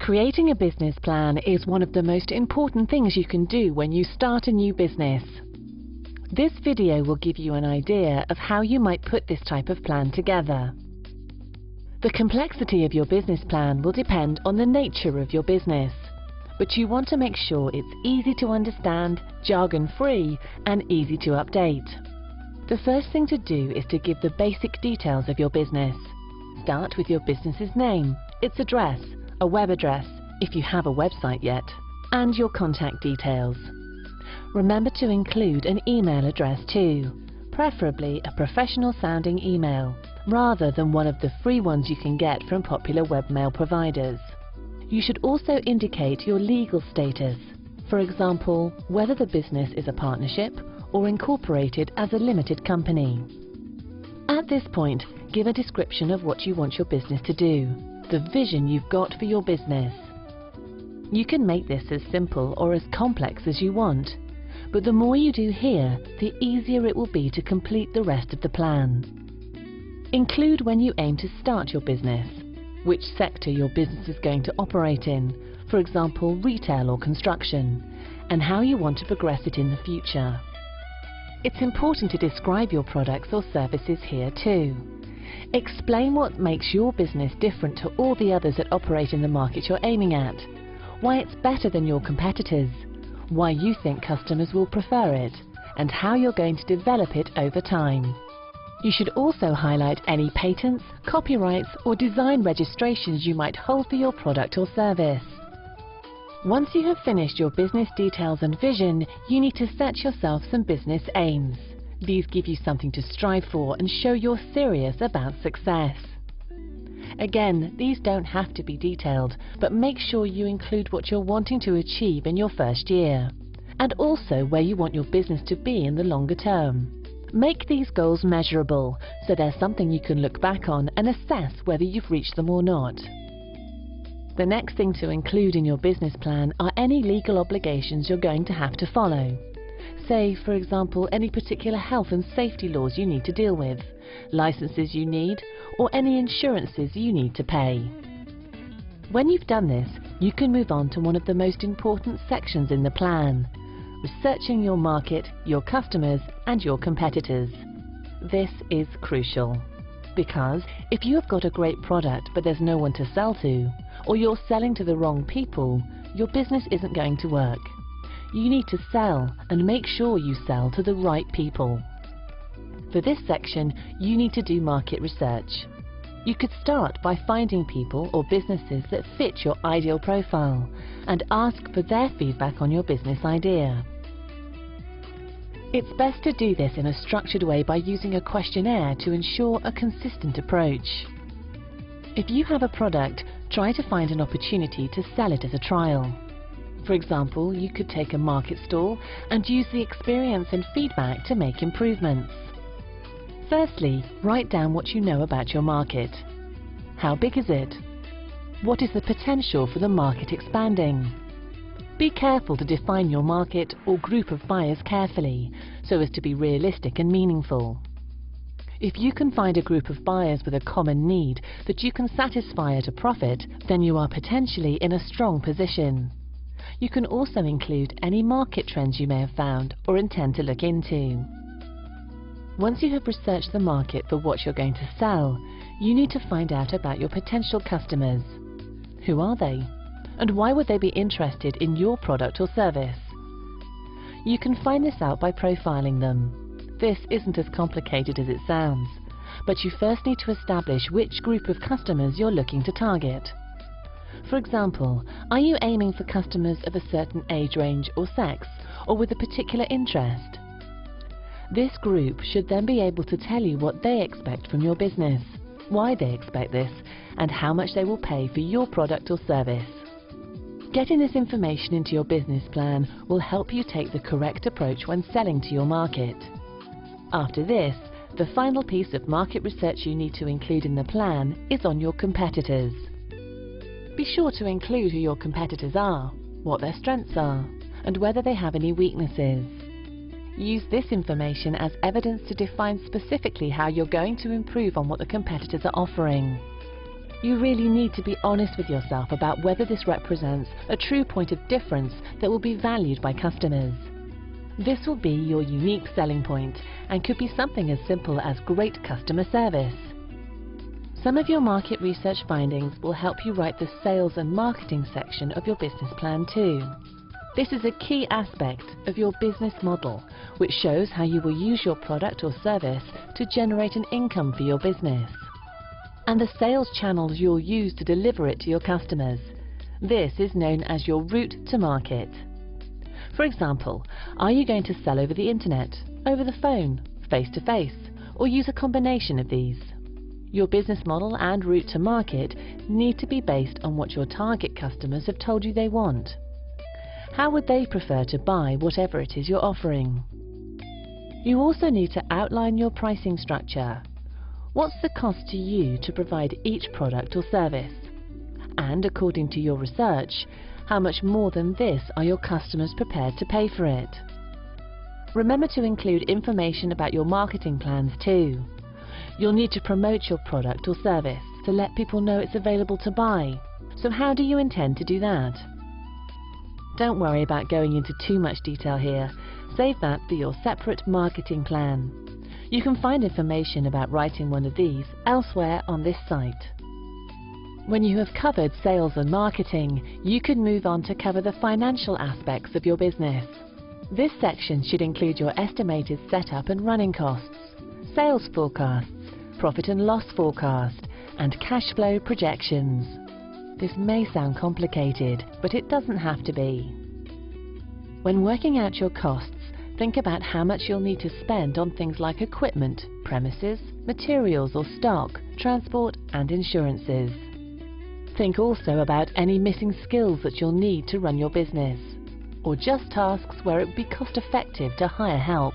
Creating a business plan is one of the most important things you can do when you start a new business. This video will give you an idea of how you might put this type of plan together. The complexity of your business plan will depend on the nature of your business, but you want to make sure it's easy to understand, jargon-free, and easy to update. The first thing to do is to give the basic details of your business. Start with your business's name, its address, a web address, if you have a website yet, and your contact details. Remember to include an email address too, preferably a professional-sounding email, rather than one of the free ones you can get from popular webmail providers. You should also indicate your legal status, for example, whether the business is a partnership or incorporated as a limited company. At this point, give a description of what you want your business to do, the vision you've got for your business. You can make this as simple or as complex as you want, but the more you do here, the easier it will be to complete the rest of the plan. Include when you aim to start your business, which sector your business is going to operate in, for example retail or construction, and how you want to progress it in the future. It's important to describe your products or services here too. Explain what makes your business different to all the others that operate in the market you're aiming at, why it's better than your competitors, why you think customers will prefer it, and how you're going to develop it over time. You should also highlight any patents, copyrights, or design registrations you might hold for your product or service. Once you have finished your business details and vision, you need to set yourself some business aims. These give you something to strive for and show you're serious about success. Again, these don't have to be detailed, but make sure you include what you're wanting to achieve in your first year, and also where you want your business to be in the longer term. Make these goals measurable, so there's something you can look back on and assess whether you've reached them or not. The next thing to include in your business plan are any legal obligations you're going to have to follow. Say, for example, any particular health and safety laws you need to deal with, licenses you need, or any insurances you need to pay. When you've done this, you can move on to one of the most important sections in the plan: researching your market, your customers, and your competitors. This is crucial, because if you have got a great product but there's no one to sell to, or you're selling to the wrong people, your business isn't going to work. You need to sell, and make sure you sell to the right people. For this section, you need to do market research. You could start by finding people or businesses that fit your ideal profile and ask for their feedback on your business idea. It's best to do this in a structured way by using a questionnaire to ensure a consistent approach. If you have a product, try to find an opportunity to sell it as a trial. For example, you could take a market stall and use the experience and feedback to make improvements. Firstly, write down what you know about your market. How big is it? What is the potential for the market expanding? Be careful to define your market or group of buyers carefully, so as to be realistic and meaningful. If you can find a group of buyers with a common need that you can satisfy at a profit, then you are potentially in a strong position. You can also include any market trends you may have found or intend to look into. Once you have researched the market for what you're going to sell, you need to find out about your potential customers. Who are they? And why would they be interested in your product or service? You can find this out by profiling them. This isn't as complicated as it sounds, but you first need to establish which group of customers you're looking to target. For example, are you aiming for customers of a certain age range or sex, or with a particular interest? This group should then be able to tell you what they expect from your business, why they expect this, and how much they will pay for your product or service. Getting this information into your business plan will help you take the correct approach when selling to your market. After this, the final piece of market research you need to include in the plan is on your competitors. Be sure to include who your competitors are, what their strengths are, and whether they have any weaknesses. Use this information as evidence to define specifically how you're going to improve on what the competitors are offering. You really need to be honest with yourself about whether this represents a true point of difference that will be valued by customers. This will be your unique selling point and could be something as simple as great customer service. Some of your market research findings will help you write the sales and marketing section of your business plan too. This is a key aspect of your business model, which shows how you will use your product or service to generate an income for your business, and the sales channels you'll use to deliver it to your customers. This is known as your route to market. For example, are you going to sell over the internet, over the phone, face-to-face, or use a combination of these? Your business model and route to market need to be based on what your target customers have told you they want. How would they prefer to buy whatever it is you're offering? You also need to outline your pricing structure. What's the cost to you to provide each product or service? And according to your research, how much more than this are your customers prepared to pay for it? Remember to include information about your marketing plans too. You'll need to promote your product or service to let people know it's available to buy. So how do you intend to do that? Don't worry about going into too much detail here. Save that for your separate marketing plan. You can find information about writing one of these elsewhere on this site. When you have covered sales and marketing, you can move on to cover the financial aspects of your business. This section should include your estimated setup and running costs, sales forecasts, profit and loss forecast, and cash flow projections. This may sound complicated, but it doesn't have to be. When working out your costs, think about how much you'll need to spend on things like equipment, premises, materials or stock, transport and insurances. Think also about any missing skills that you'll need to run your business, or just tasks where it would be cost-effective to hire help.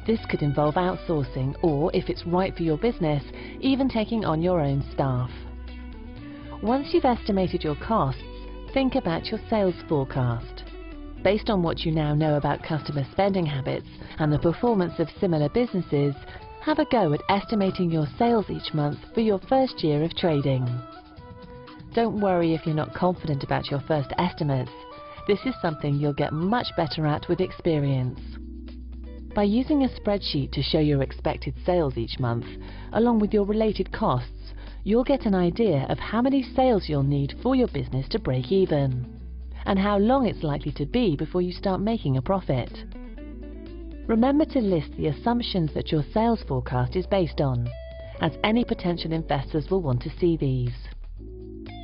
This could involve outsourcing, or if it's right for your business, even taking on your own staff. Once you've estimated your costs, think about your sales forecast. Based on what you now know about customer spending habits and the performance of similar businesses, have a go at estimating your sales each month for your first year of trading. Don't worry if you're not confident about your first estimates. This is something you'll get much better at with experience. By using a spreadsheet to show your expected sales each month, along with your related costs, you'll get an idea of how many sales you'll need for your business to break even, and how long it's likely to be before you start making a profit. Remember to list the assumptions that your sales forecast is based on, as any potential investors will want to see these.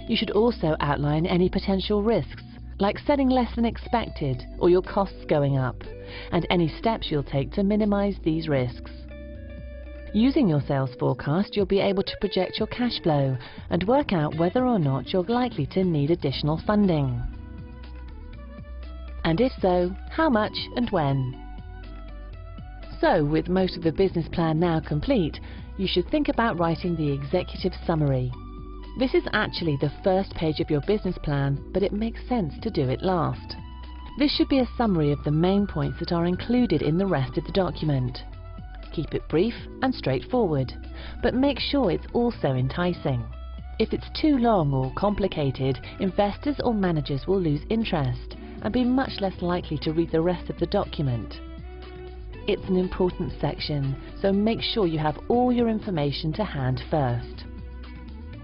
You should also outline any potential risks, like selling less than expected or your costs going up, and any steps you'll take to minimize these risks. Using your sales forecast, you'll be able to project your cash flow and work out whether or not you're likely to need additional funding. And if so, how much and when? So, with most of the business plan now complete, you should think about writing the executive summary. This is actually the first page of your business plan, but it makes sense to do it last. This should be a summary of the main points that are included in the rest of the document. Keep it brief and straightforward, but make sure it's also enticing. If it's too long or complicated, investors or managers will lose interest and be much less likely to read the rest of the document. It's an important section, so make sure you have all your information to hand first.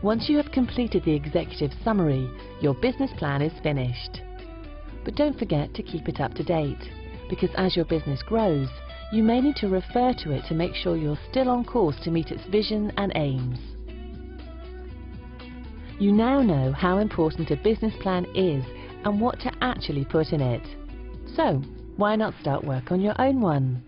Once you have completed the executive summary, your business plan is finished. But don't forget to keep it up to date, because as your business grows, you may need to refer to it to make sure you're still on course to meet its vision and aims. You now know how important a business plan is and what to actually put in it. So, why not start work on your own one?